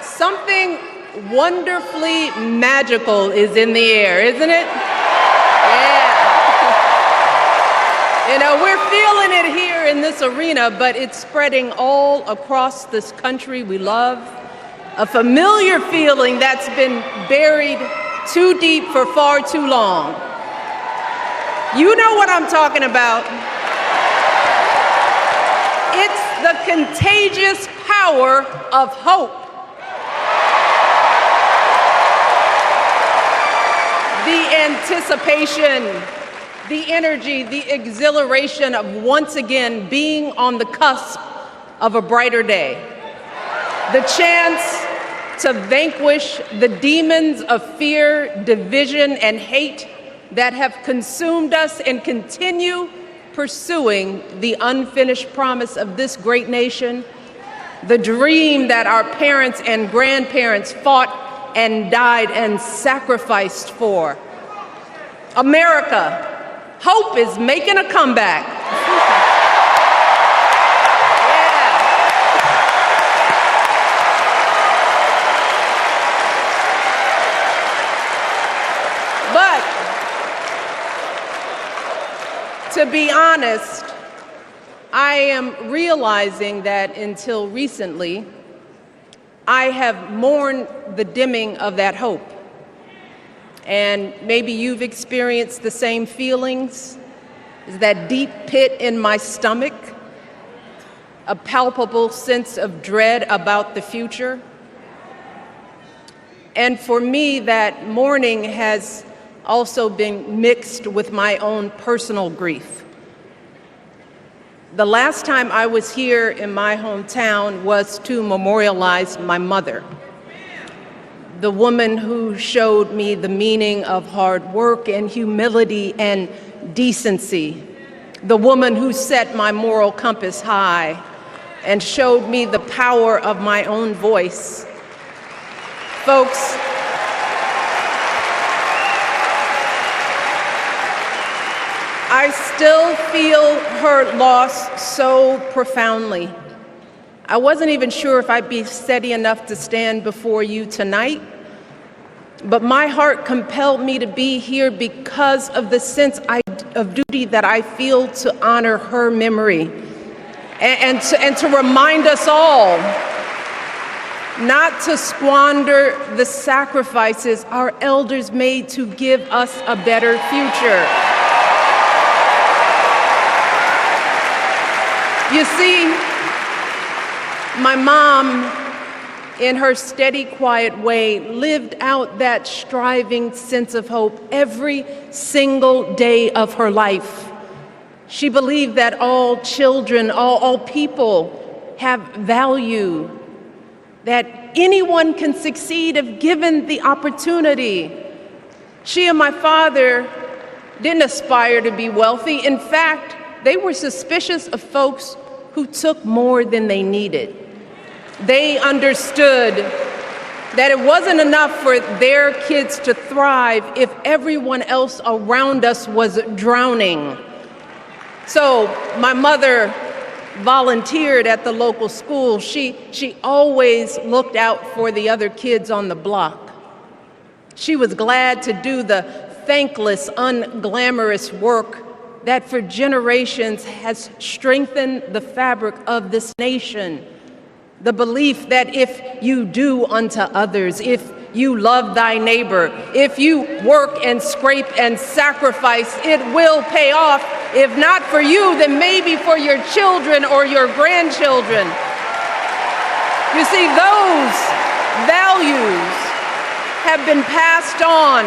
Something wonderfully magical is in the air, isn't it? Yeah. You know, we're feeling it here in this arena, but it's spreading all across this country we love. A familiar feeling that's been buried too deep for far too long. You know what I'm talking about. It's the contagious power of hope. The anticipation, the energy, the exhilaration of once again being on the cusp of a brighter day. The chance to vanquish the demons of fear, division, and hate that have consumed us and continue pursuing the unfinished promise of this great nation, the dream that our parents and grandparents fought and died and sacrificed for. America, hope is making a comeback. Yeah. But to be honest, I am realizing that until recently, I have mourned the dimming of that hope. And maybe you've experienced the same feelings. Is that deep pit in my stomach, a palpable sense of dread about the future. And for me, that mourning has also been mixed with my own personal grief. The last time I was here in my hometown was to memorialize my mother, the woman who showed me the meaning of hard work and humility and decency, the woman who set my moral compass high and showed me the power of my own voice. Folks, I still feel her loss so profoundly. I wasn't even sure if I'd be steady enough to stand before you tonight, but my heart compelled me to be here because of the sense of duty that I feel to honor her memory and to remind us all not to squander the sacrifices our elders made to give us a better future. You see, my mom, in her steady, quiet way, lived out that striving sense of hope every single day of her life. She believed that all children, all people have value, that anyone can succeed if given the opportunity. She and my father didn't aspire to be wealthy. In fact, they were suspicious of folks who took more than they needed. They understood that it wasn't enough for their kids to thrive if everyone else around us was drowning. So my mother volunteered at the local school. She always looked out for the other kids on the block. She was glad to do the thankless, unglamorous work that for generations has strengthened the fabric of this nation. The belief that if you do unto others, if you love thy neighbor, if you work and scrape and sacrifice, it will pay off. If not for you, then maybe for your children or your grandchildren. You see, those values have been passed on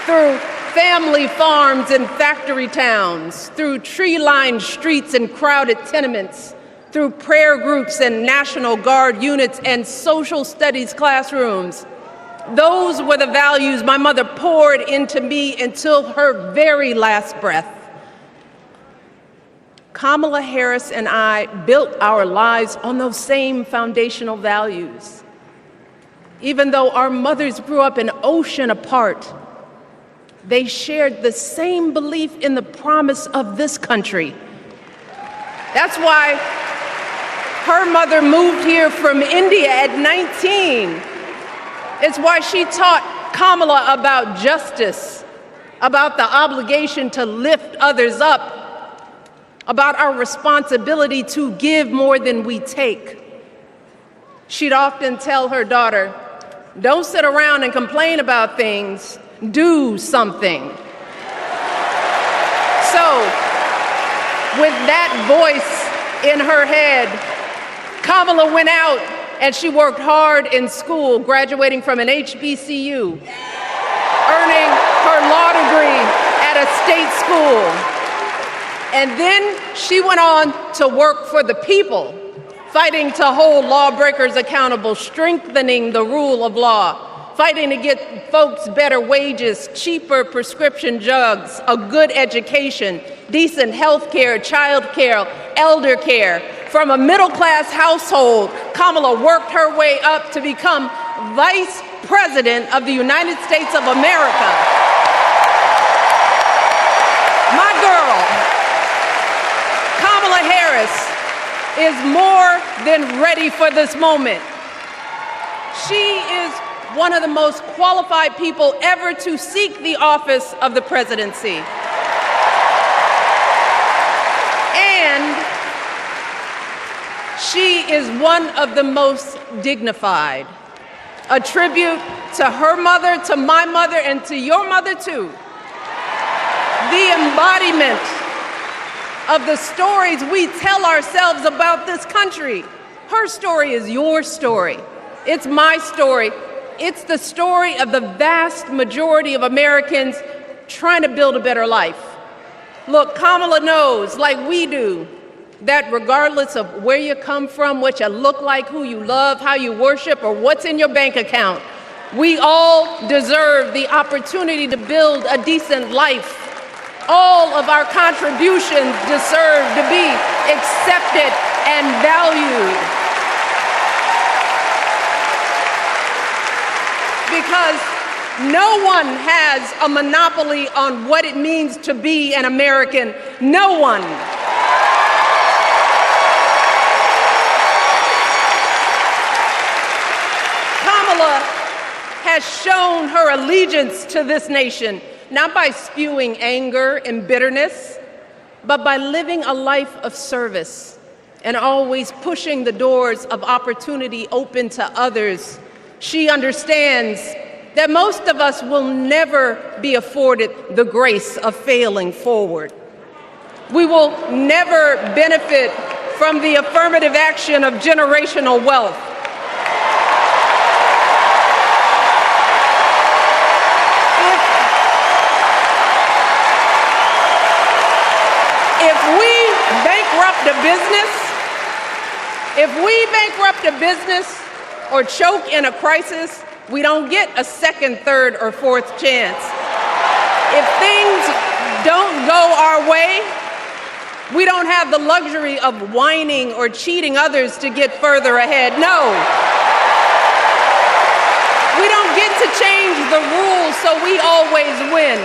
through family farms and factory towns, through tree-lined streets and crowded tenements, through prayer groups and National Guard units and social studies classrooms. Those were the values my mother poured into me until her very last breath. Kamala Harris and I built our lives on those same foundational values. Even though our mothers grew up an ocean apart, they shared the same belief in the promise of this country. That's why Her mother moved here from India at 19. It's why she taught Kamala about justice, about the obligation to lift others up, about our responsibility to give more than we take. She'd often tell her daughter, "Don't sit around and complain about things, do something." So, with that voice in her head, Kamala went out and she worked hard in school, graduating from an HBCU, earning her law degree at a state school. And then she went on to work for the people, fighting to hold lawbreakers accountable, strengthening the rule of law, fighting to get folks better wages, cheaper prescription drugs, a good education, decent health care, child care, elder care. From a middle-class household, Kamala worked her way up to become Vice President of the United States of America. My girl, Kamala Harris, is more than ready for this moment. She is one of the most qualified people ever to seek the office of the presidency. And she is one of the most dignified. A tribute to her mother, to my mother, and to your mother too. The embodiment of the stories we tell ourselves about this country. Her story is your story. It's my story. It's the story of the vast majority of Americans trying to build a better life. Look, Kamala knows, like we do, that regardless of where you come from, what you look like, who you love, how you worship, or what's in your bank account, we all deserve the opportunity to build a decent life. All of our contributions deserve to be accepted and valued. Because no one has a monopoly on what it means to be an American. No one. Kamala has shown her allegiance to this nation, not by spewing anger and bitterness, but by living a life of service and always pushing the doors of opportunity open to others. She understands that most of us will never be afforded the grace of failing forward. We will never benefit from the affirmative action of generational wealth. If we bankrupt a business or choke in a crisis, we don't get a second, third, or fourth chance. If things don't go our way, we don't have the luxury of whining or cheating others to get further ahead. No. We don't get to change the rules so we always win.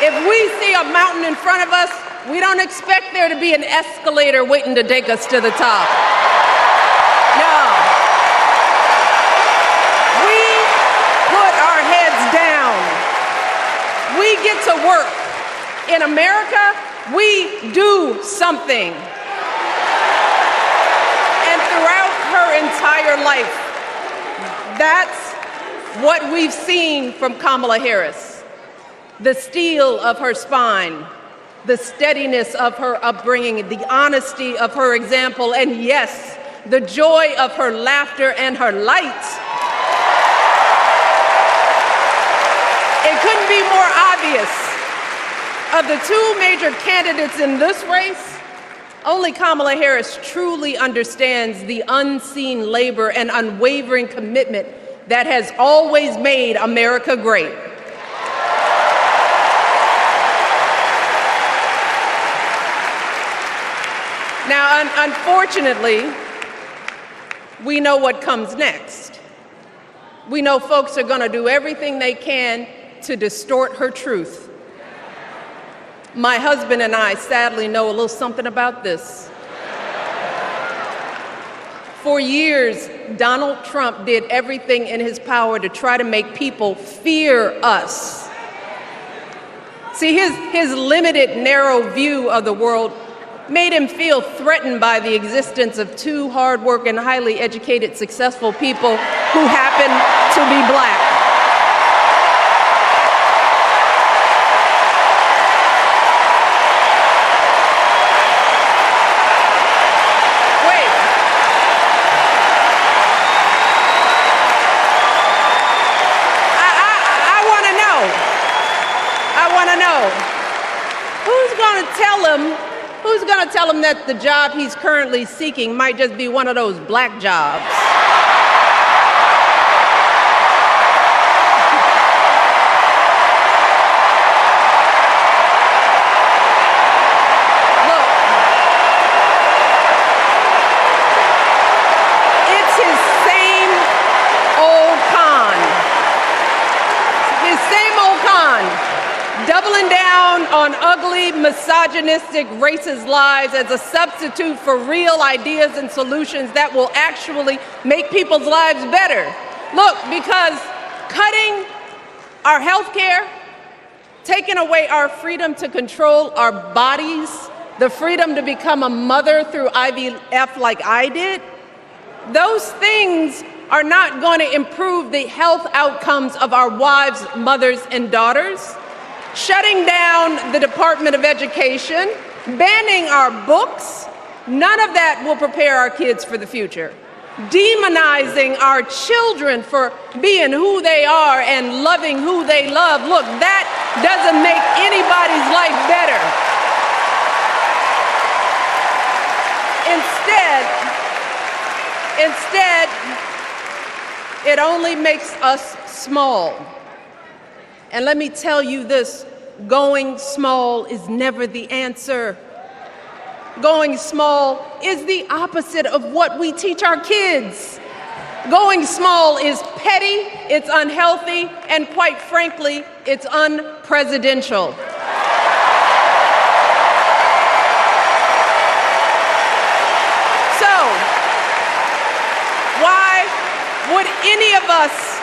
If we see a mountain in front of us, we don't expect there to be an escalator waiting to take us to the top. No. We put our heads down. We get to work. In America, we do something. And throughout her entire life, that's what we've seen from Kamala Harris. The steel of her spine, the steadiness of her upbringing, the honesty of her example, and yes, the joy of her laughter and her light. It couldn't be more obvious. Of the two major candidates in this race, only Kamala Harris truly understands the unseen labor and unwavering commitment that has always made America great. Now, unfortunately, we know what comes next. We know folks are going to do everything they can to distort her truth. My husband and I sadly know a little something about this. For years, Donald Trump did everything in his power to try to make people fear us. See, his limited, narrow view of the world made him feel threatened by the existence of two hard-working, highly educated, successful people who happen to be black. Wait. I want to know. Who's going to tell him that the job he's currently seeking might just be one of those black jobs? Look, it's his same old con. His same old con. Doubling down on ugly, misogynistic, racist lies as a substitute for real ideas and solutions that will actually make people's lives better. Look, because cutting our health care, taking away our freedom to control our bodies, the freedom to become a mother through IVF like I did, those things are not going to improve the health outcomes of our wives, mothers, and daughters. Shutting down the Department of Education, banning our books, none of that will prepare our kids for the future. Demonizing our children for being who they are and loving who they love, look, that doesn't make anybody's life better. Instead, it only makes us small. And let me tell you this, going small is never the answer. Going small is the opposite of what we teach our kids. Going small is petty, it's unhealthy, and quite frankly, it's unpresidential. So, why would any of us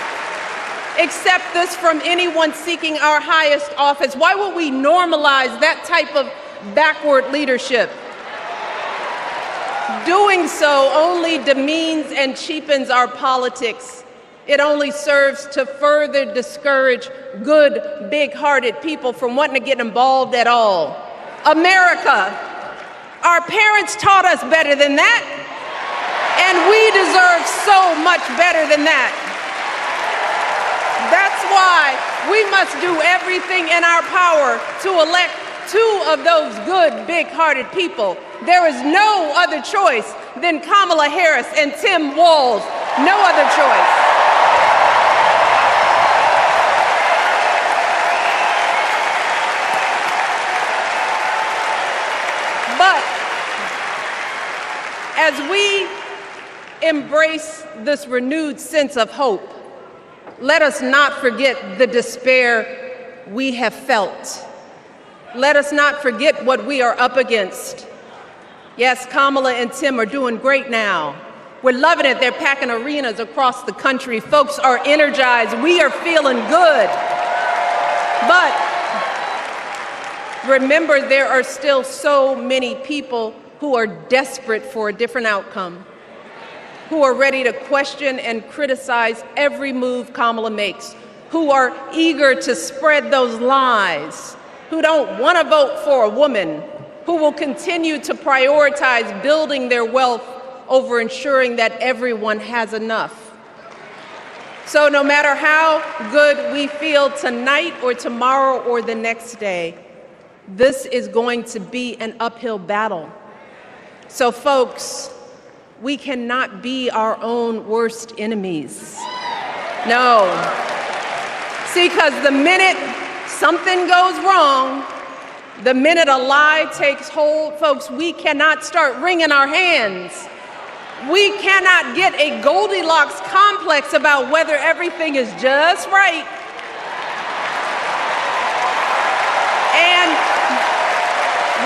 accept this from anyone seeking our highest office? Why would we normalize that type of backward leadership? Doing so only demeans and cheapens our politics. It only serves to further discourage good, big-hearted people from wanting to get involved at all. America, our parents taught us better than that, and we deserve so much better than that. That's why we must do everything in our power to elect two of those good, big-hearted people. There is no other choice than Kamala Harris and Tim Walz. No other choice. But as we embrace this renewed sense of hope, let us not forget the despair we have felt. Let us not forget what we are up against. Yes, Kamala and Tim are doing great now. We're loving it. They're packing arenas across the country. Folks are energized. We are feeling good. But remember, there are still so many people who are desperate for a different outcome, who are ready to question and criticize every move Kamala makes, who are eager to spread those lies, who don't want to vote for a woman, who will continue to prioritize building their wealth over ensuring that everyone has enough. So no matter how good we feel tonight or tomorrow or the next day, this is going to be an uphill battle. So folks, we cannot be our own worst enemies. No. See, because the minute something goes wrong, the minute a lie takes hold, folks, we cannot start wringing our hands. We cannot get a Goldilocks complex about whether everything is just right. And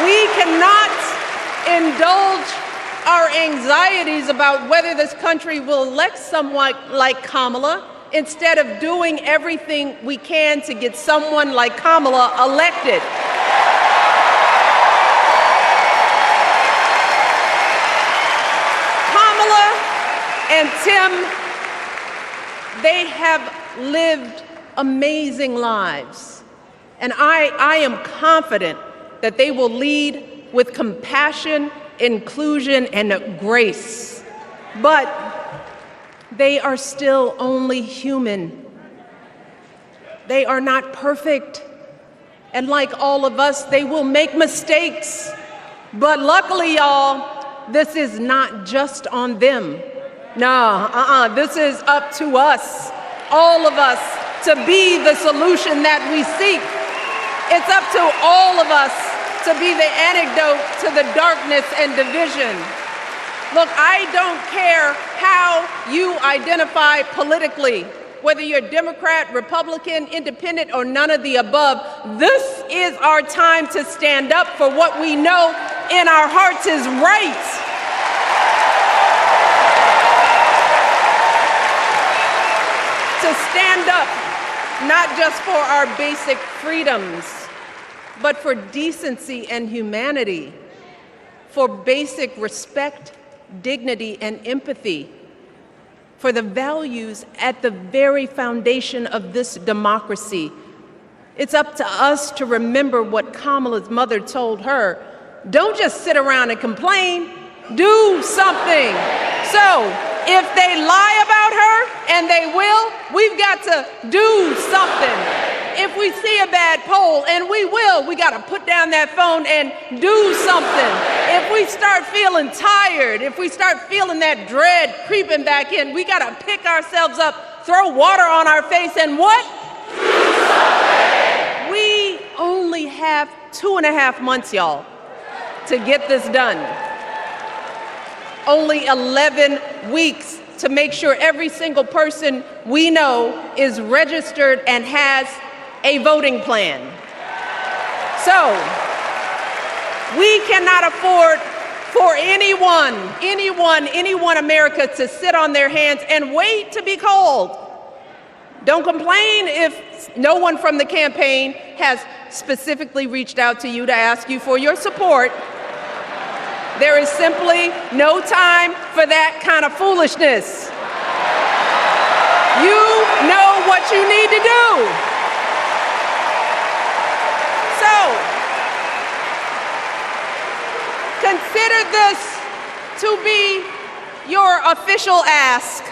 we cannot indulge our anxieties about whether this country will elect someone like Kamala instead of doing everything we can to get someone like Kamala elected. Kamala and Tim, they have lived amazing lives. And I am confident that they will lead with compassion, inclusion, and grace. But they are still only human. They are not perfect. And like all of us, they will make mistakes. But luckily, y'all, this is not just on them. This is up to us, all of us, to be the solution that we seek. It's up to all of us to be the antidote to the darkness and division. Look, I don't care how you identify politically, whether you're Democrat, Republican, Independent, or none of the above. This is our time to stand up for what we know in our hearts is right. To stand up, not just for our basic freedoms, but for decency and humanity, for basic respect, dignity, and empathy, for the values at the very foundation of this democracy. It's up to us to remember what Kamala's mother told her. Don't just sit around and complain, do something. So, if they lie about her, and they will, we've got to do something. If we see a bad poll, and we will, we got to put down that phone and do something. If we start feeling tired, if we start feeling that dread creeping back in, we got to pick ourselves up, throw water on our face, and what? We only have 2.5 months, y'all, to get this done. Only 11 weeks to make sure every single person we know is registered and has a voting plan. So, we cannot afford for anyone America to sit on their hands and wait to be called. Don't complain if no one from the campaign has specifically reached out to you to ask you for your support. There is simply no time for that kind of foolishness. You know what you need to do. So, consider this to be your official ask.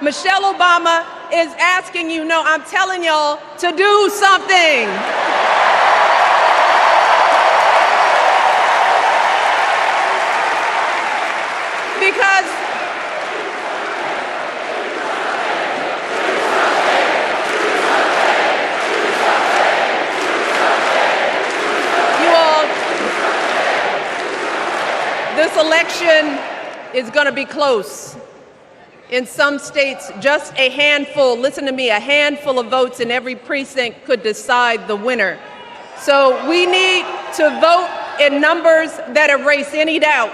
Michelle Obama is asking you, no, I'm telling y'all to do something. Because you all, this election is going to be close. In some states, just a handful, listen to me, a handful of votes in every precinct could decide the winner. So we need to vote in numbers that erase any doubt.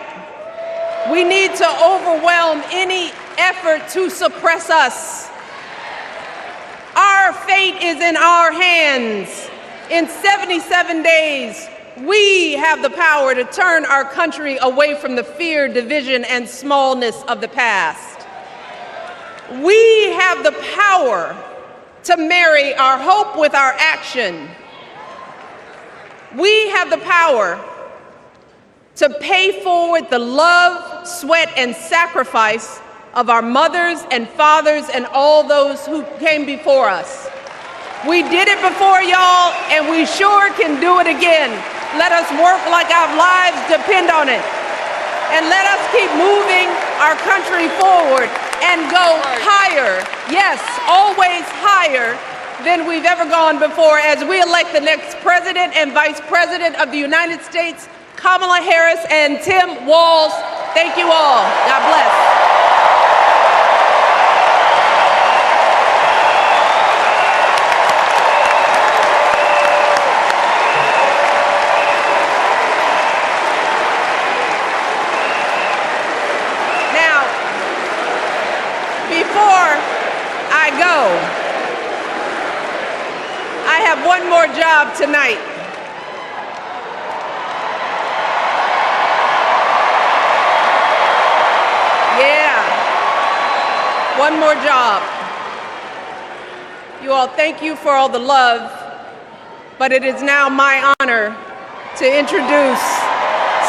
We need to overwhelm any effort to suppress us. Our fate is in our hands. In 77 days, we have the power to turn our country away from the fear, division, and smallness of the past. We have the power to marry our hope with our action. We have the power to pay forward the love, sweat, and sacrifice of our mothers and fathers and all those who came before us. We did it before, y'all, and we sure can do it again. Let us work like our lives depend on it. And let us keep moving our country forward and go higher, yes, always higher than we've ever gone before as we elect the next President and Vice President of the United States, Kamala Harris and Tim Walz. Thank you all. God bless. one more job tonight. Yeah, one more job. You all, thank you for all the love, but it is now my honor to introduce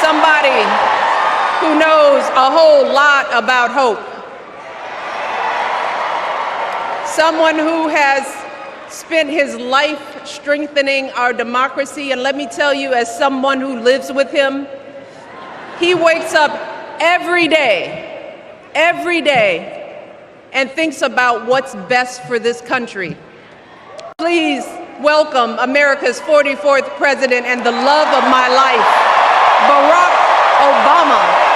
somebody who knows a whole lot about hope. Someone who has spent his life strengthening our democracy, and let me tell you, as someone who lives with him, he wakes up every day, and thinks about what's best for this country. Please welcome America's 44th president and the love of my life, Barack Obama.